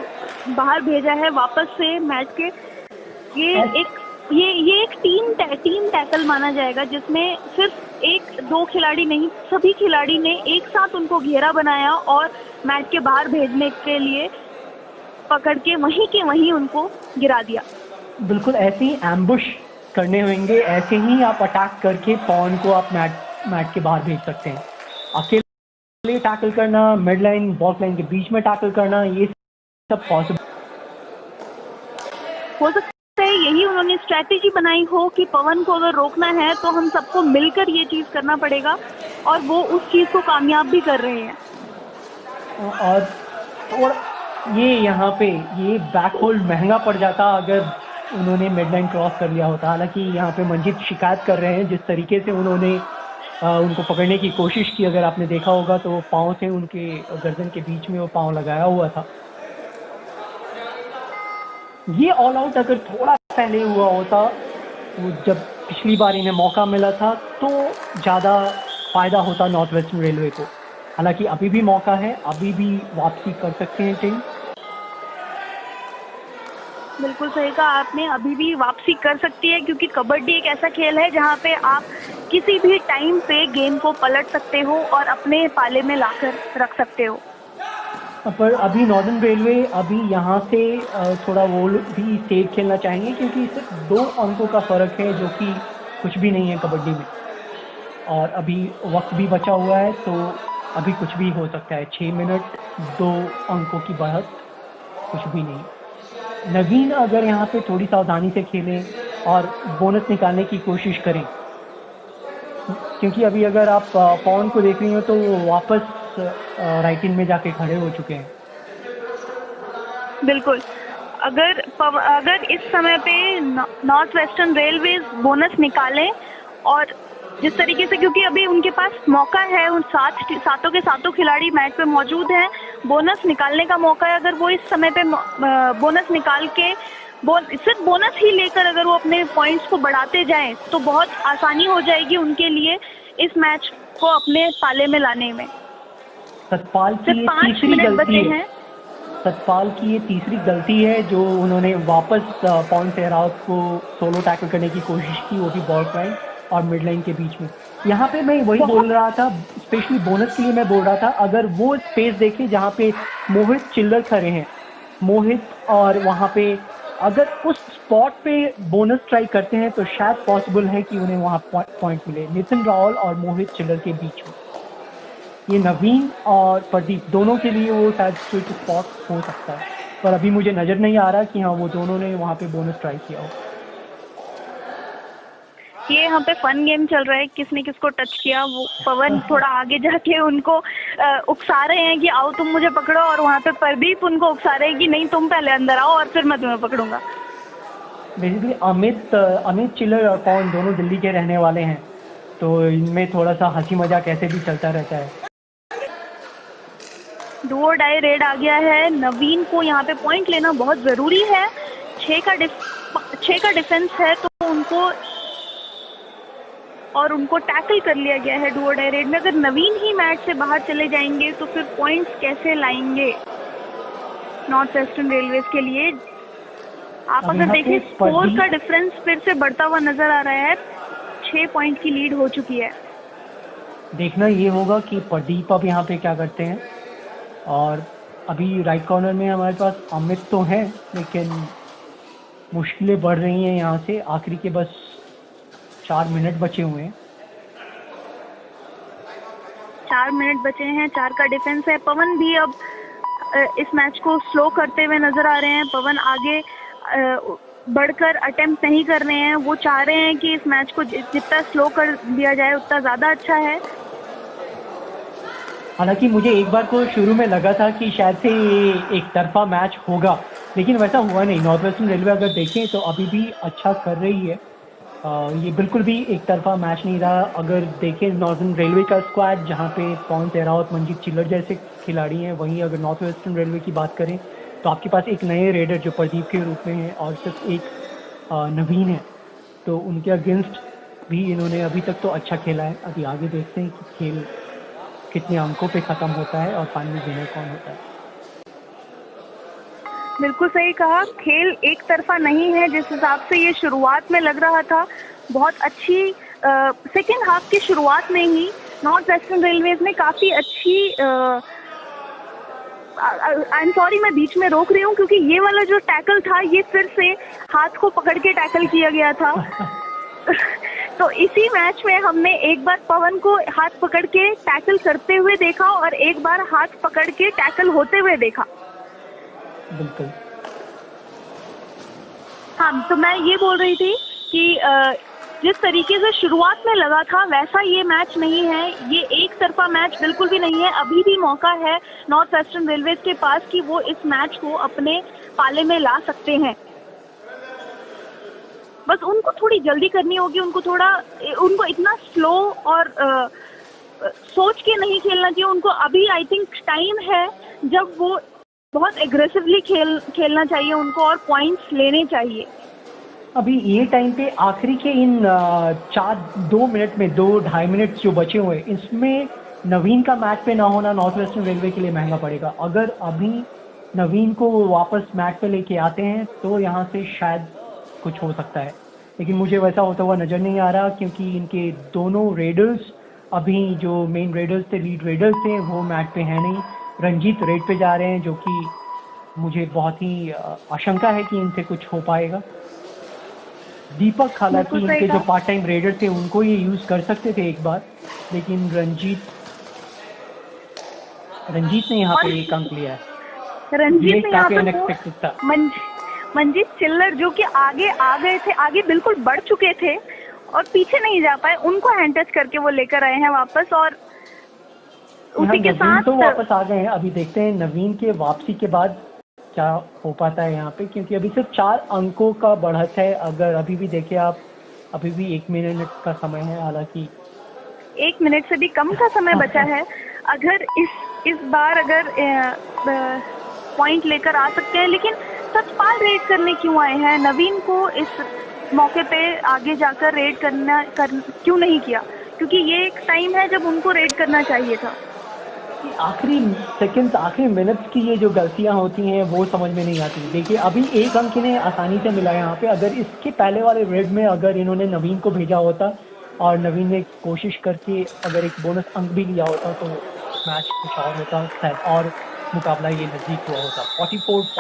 बाहर भेजा है वापस से मैच के। ये एक टीम टैकल माना जाएगा, जिसमें सिर्फ 1-2 खिलाड़ी नहीं, सभी खिलाड़ी ने एक साथ उनको घेरा बनाया और मैच के बाहर भेजने के लिए पकड़ के वहीं के वहीं उनको गिरा दिया। बिल्कुल ऐसे ही एम्बुश करने होंगे, ऐसे ही आप अटैक करके पवन को आप मैच के बाहर भेज सकते हैं। अकेले टैकल करना, मिड लाइन बॉल लाइन के बीच में टैकल करना, ये सब पॉसिबल हो सकता है। यही उन्होंने स्ट्रैटेजी बनाई हो कि पवन को अगर रोकना है तो हम सबको मिलकर ये चीज करना पड़ेगा, और वो उस चीज को कामयाब भी कर रहे हैं। और ये यहाँ पे ये बैक होल्ड महंगा पड़ जाता अगर उन्होंने मिड लाइन क्रॉस कर लिया होता। हालांकि यहाँ पे मंजीत शिकायत कर रहे हैं जिस तरीके से उन्होंने उनको पकड़ने की कोशिश की। अगर आपने देखा होगा तो पाँव से उनके गर्दन के बीच में वो पाँव लगाया हुआ था। ये ऑल आउट अगर थोड़ा पहले हुआ होता, वो जब पिछली बार इन्हें मौका मिला था, तो ज़्यादा फ़ायदा होता नॉर्थ वेस्टर्न रेलवे को। हालांकि अभी भी मौका है, अभी भी वापसी कर सकते हैं टीम। बिल्कुल सही कहा आपने, अभी भी वापसी कर सकती है, क्योंकि कबड्डी एक ऐसा खेल है जहाँ पे आप किसी भी टाइम पे गेम को पलट सकते हो और अपने पाले में लाकर रख सकते हो। पर अभी नॉर्दर्न रेलवे अभी यहाँ से थोड़ा वो भी सेफ खेलना चाहेंगे, क्योंकि सिर्फ 2 अंकों का फ़र्क है, जो कि कुछ भी नहीं है कबड्डी में, और अभी वक्त भी बचा हुआ है। तो अभी कुछ भी हो सकता है। 6 मिनट 2 अंकों की बढ़त, कुछ भी नहीं। नवीन अगर यहाँ पे थोड़ी सावधानी से खेलें और बोनस निकालने की कोशिश करें, क्योंकि अभी अगर आप पवन को देख रही हो तो वो वापस राइट इन में जाके खड़े हो चुके हैं। बिल्कुल, अगर इस समय पे नॉर्थ वेस्टर्न रेलवेज बोनस निकालें और जिस तरीके से, क्योंकि अभी उनके पास मौका है, उन सातों के सातों खिलाड़ी मैच पे मौजूद हैं, बोनस निकालने का मौका है। अगर वो इस समय पे बोनस निकाल के सिर्फ बोनस ही लेकर अगर वो अपने पॉइंट्स को बढ़ाते जाएं तो बहुत आसानी हो जाएगी उनके लिए इस मैच को अपने पाले में लाने में। सतपाल की ये तीसरी गलती है। सतपाल की ये तीसरी गलती है जो उन्होंने वापस पवन सहरावत को सोलो टैकल करने की कोशिश की, वो भी बॉल पॉइंट और मिड लाइन के बीच में। यहाँ पे मैं वही बोल रहा था, स्पेशली बोनस के लिए मैं बोल रहा था, अगर वो स्पेस देखें जहाँ पे मोहित चिल्लर खड़े हैं, मोहित और वहाँ पे अगर उस स्पॉट पे बोनस ट्राई करते हैं तो शायद पॉसिबल है कि उन्हें वहाँ पॉइंट मिले, नितिन रावल और मोहित चिल्लर के बीच में। ये नवीन और प्रदीप दोनों के लिए वो शायद स्वीट स्पॉट हो सकता है, पर अभी मुझे नज़र नहीं आ रहा कि हाँ वो दोनों ने वहाँ पे बोनस ट्राई किया हो। ये यहाँ पे फन गेम चल रहा है, किसने किसको टच किया। वो पवन थोड़ा आगे जाके उनको उकसा रहे हैं कि आओ तुम मुझे पकड़ो, और वहाँ पे प्रदीप उनको उकसा रहे हैं कि नहीं तुम पहले अंदर आओ और फिर मैं तुम्हें पकड़ूंगा। बेसिकली अमित चिल्लर और पवन दोनों दिल्ली के रहने वाले हैं, तो इनमें थोड़ा सा हंसी मजाक ऐसे भी चलता रहता है। डू और डाई रेड आ गया है। नवीन को यहाँ पे पॉइंट लेना बहुत ज़रूरी है। 6 का डिफेंस है तो उनको टैकल कर लिया गया है डू और डाई रेड में। अगर नवीन ही मैच से बाहर चले जाएंगे तो फिर पॉइंट्स कैसे लाएंगे नॉर्थ वेस्टर्न रेलवेज के लिए। आप अगर देखें स्कोर का डिफरेंस फिर से बढ़ता हुआ नजर आ रहा है। 6 पॉइंट की लीड हो चुकी है। देखना ये होगा कि प्रदीप अब यहाँ पे क्या करते हैं। और अभी राइट कॉर्नर में हमारे पास अमित तो हैं, लेकिन मुश्किलें बढ़ रही हैं यहाँ से। आखिरी के बस 4 मिनट बचे हुए हैं। 4 मिनट बचे हैं। 4 का डिफेंस है। पवन भी अब इस मैच को स्लो करते हुए नजर आ रहे हैं। पवन आगे बढ़कर अटेम्प्ट नहीं कर रहे हैं। वो चाह रहे हैं कि इस मैच को जितना स्लो कर दिया जाए उतना ज़्यादा अच्छा है। हालांकि मुझे एक बार को शुरू में लगा था कि शायद से ये एक तरफा मैच होगा, लेकिन वैसा हुआ नहीं। नॉर्थ वेस्टर्न रेलवे अगर देखें तो अभी भी अच्छा कर रही है। ये बिल्कुल भी एक तरफा मैच नहीं रहा। अगर देखें नॉर्दर्न रेलवे का स्क्वाड जहाँ पे पवन सहरावत, मंजीत चिल्लर जैसे खिलाड़ी हैं, वहीं अगर नॉर्थ वेस्टर्न रेलवे की बात करें तो आपके पास एक नए रेडर जो प्रदीप के रूप में है और सिर्फ एक नवीन है, तो उनके अगेंस्ट भी इन्होंने अभी तक तो अच्छा खेला है। अभी आगे देखते हैं कि खेल कितने अंकों पे ख़त्म होता है और फाइनल विनर कौन होता है। बिल्कुल सही कहा, खेल एक तरफा नहीं है। जिस हिसाब से ये शुरुआत में लग रहा था, बहुत अच्छी सेकेंड हाफ की शुरुआत में ही नॉर्थ वेस्टर्न रेलवेज ने काफ़ी अच्छी आई एम सॉरी मैं बीच में रोक रही हूँ क्योंकि ये वाला जो टैकल था ये फिर से हाथ को पकड़ के टैकल किया गया था। तो इसी मैच में हमने एक बार पवन को हाथ पकड़ के टैकल करते हुए देखा और एक बार हाथ पकड़ के टैकल होते हुए देखा। बिल्कुल। हाँ, तो मैं ये बोल रही थी कि जिस तरीके से शुरुआत में लगा था वैसा ये मैच नहीं है। ये एक तरफा मैच बिल्कुल भी नहीं है। अभी भी मौका है नॉर्थ वेस्टर्न रेलवेज के पास कि वो इस मैच को अपने पाले में ला सकते हैं। बस उनको थोड़ी जल्दी करनी होगी। उनको इतना स्लो और सोच के नहीं खेलना चाहिए। उनको अभी आई थिंक टाइम है जब वो बहुत एग्रेसिवली खेलना चाहिए उनको और पॉइंट्स लेने चाहिए। अभी ये टाइम पे आखिरी के इन 2 मिनट में 2-2.5 मिनट जो बचे हुए, इसमें नवीन का मैच पे ना होना नॉर्थ वेस्टर्न रेलवे के लिए महंगा पड़ेगा। अगर अभी नवीन को वापस मैच पे लेके आते हैं तो यहाँ से शायद कुछ हो सकता है, लेकिन मुझे वैसा होता हुआ नज़र नहीं आ रहा क्योंकि इनके दोनों रेडर्स अभी जो मेन रेडर्स थे, लीड रेडर्स थे, वो मैच पे हैं नहीं। रंजीत रेड पे जा रहे हैं जो कि मुझे बहुत ही आशंका है कि इनसे कुछ हो पाएगा। दीपक हालांकि इनके जो पार्ट टाइम रेडर थे उनको ये यूज़ कर सकते थे एक बार, लेकिन रंजीत रंजीत ने यहाँ पे और 1 अंक लिया है। रंजीत ये ने यहाँ काफी पे अनएक्सपेक्टेड था। मंजीत चिल्लर जो कि आगे आ गए थे, आगे बिल्कुल बढ़ चुके थे और पीछे नहीं जा पाए, उनको हैंड टच करके वो लेकर आए हैं वापस। और उसी के नवीन साथ तो वापस आ गए हैं। अभी देखते हैं नवीन के वापसी के बाद क्या हो पाता है यहाँ पे, क्योंकि अभी सिर्फ 4 अंकों का बढ़त है। अगर अभी भी देखिए आप, अभी भी 1 मिनट का समय है, हालांकि 1 मिनट से भी कम का समय बचा है। अगर इस बार अगर पॉइंट लेकर आ सकते हैं, लेकिन सतपाल रेड करने क्यों आए हैं? नवीन को इस मौके पे आगे जाकर रेड क्यों नहीं किया? क्योंकि ये एक टाइम है जब उनको रेड करना चाहिए था। आखिरी सेकंड्स, आखिरी मिनट्स की ये जो गलतियां होती हैं वो समझ में नहीं आती। देखिए अभी 1 अंक इन्हें आसानी से मिला यहाँ पे। अगर इसके पहले वाले रेड में अगर इन्होंने नवीन को भेजा होता और नवीन ने कोशिश करके अगर एक बोनस अंक भी लिया होता तो मैच कुछ और होता शायद, और मुकाबला ये नजदीक हुआ होता।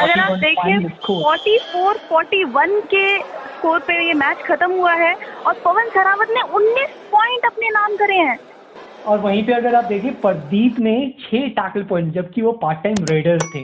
अगर आप 44-41 देखिए फाइनल स्कोर। 44-41 के स्कोर पे ये मैच खत्म हुआ है और पवन सरावत ने 19 पॉइंट अपने नाम करे हैं। और वहीं पे अगर आप देखिए प्रदीप ने 6 टैकल पॉइंट, जबकि वो पार्ट टाइम रेडर थे।